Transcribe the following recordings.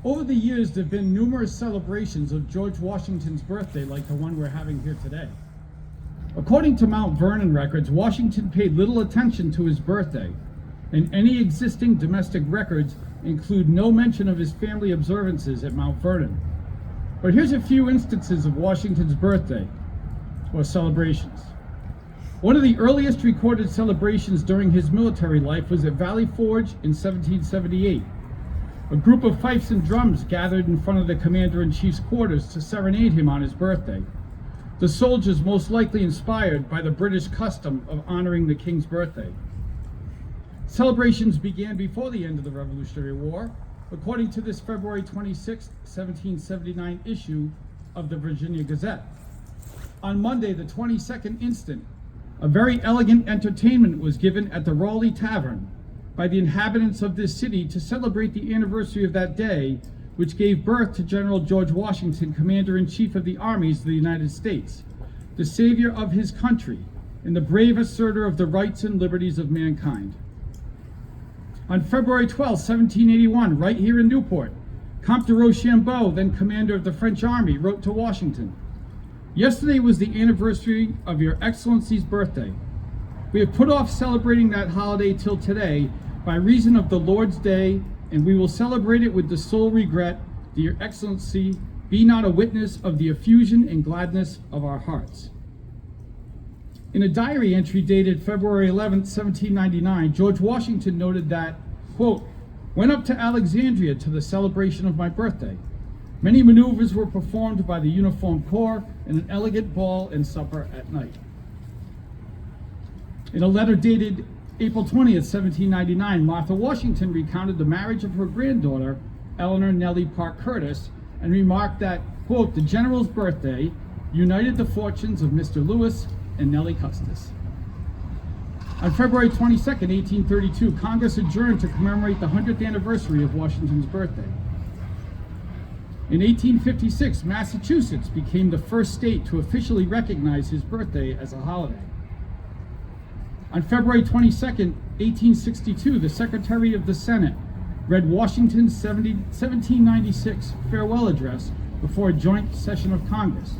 Over the years, there have been numerous celebrations of George Washington's birthday like the one we're having here today. According to Mount Vernon records, Washington paid little attention to his birthday, and any existing domestic records include no mention of his family observances at Mount Vernon. But here's a few instances of Washington's birthday, or celebrations. One of the earliest recorded celebrations during his military life was at Valley Forge in 1778. A group of fifes and drums gathered in front of the commander-in-chief's quarters to serenade him on his birthday. The soldiers most likely inspired by the British custom of honoring the king's birthday. Celebrations began before the end of the Revolutionary War, according to this February 26, 1779 issue of the Virginia Gazette. On Monday, the 22nd instant, a very elegant entertainment was given at the Raleigh Tavern by the inhabitants of this city to celebrate the anniversary of that day, which gave birth to General George Washington, Commander-in-Chief of the Armies of the United States, the savior of his country, and the brave asserter of the rights and liberties of mankind. On February 12, 1781, right here in Newport, Comte de Rochambeau, then commander of the French army, wrote to Washington, "Yesterday was the anniversary of your Excellency's birthday. We have put off celebrating that holiday till today by reason of the Lord's Day, and we will celebrate it with the sole regret that your Excellency be not a witness of the effusion and gladness of our hearts." In a diary entry dated February 11, 1799, George Washington noted that, quote, "Went up to Alexandria to the celebration of my birthday. Many maneuvers were performed by the uniformed corps and an elegant ball and supper at night." In a letter dated April 20th, 1799, Martha Washington recounted the marriage of her granddaughter, Eleanor Nellie Park Curtis, and remarked that, quote, "The general's birthday united the fortunes of Mr. Lewis and Nellie Custis." On February 22nd, 1832, Congress adjourned to commemorate the 100th anniversary of Washington's birthday. In 1856, Massachusetts became the first state to officially recognize his birthday as a holiday. On February 22nd, 1862, the Secretary of the Senate read Washington's 1796 farewell address before a joint session of Congress.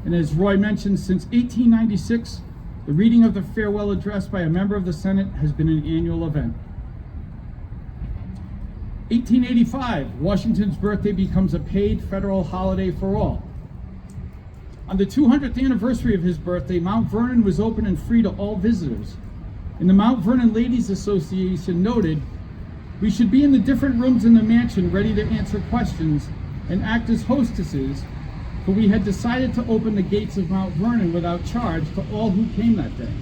And as Roy mentioned, since 1896, the reading of the farewell address by a member of the Senate has been an annual event. 1885, Washington's birthday becomes a paid federal holiday for all. On the 200th anniversary of his birthday, Mount Vernon was open and free to all visitors. And the Mount Vernon Ladies Association noted, "We should be in the different rooms in the mansion ready to answer questions and act as hostesses, for we had decided to open the gates of Mount Vernon without charge to all who came that day.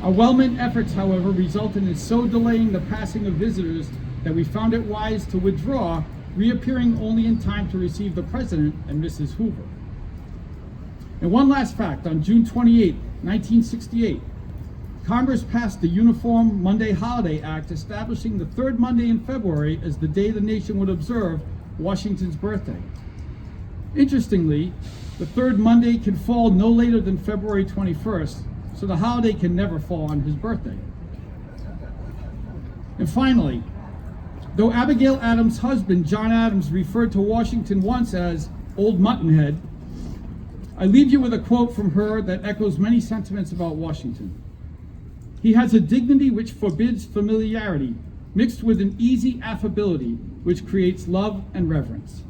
Our well-meant efforts, however, resulted in so delaying the passing of visitors that we found it wise to withdraw, reappearing only in time to receive the President and Mrs. Hoover." And one last fact, on June 28, 1968, Congress passed the Uniform Monday Holiday Act, establishing the third Monday in February as the day the nation would observe Washington's birthday. Interestingly, the third Monday can fall no later than February 21st, so the holiday can never fall on his birthday. And finally, though Abigail Adams' husband, John Adams, referred to Washington once as Old Muttonhead, I leave you with a quote from her that echoes many sentiments about Washington. "He has a dignity which forbids familiarity, mixed with an easy affability which creates love and reverence.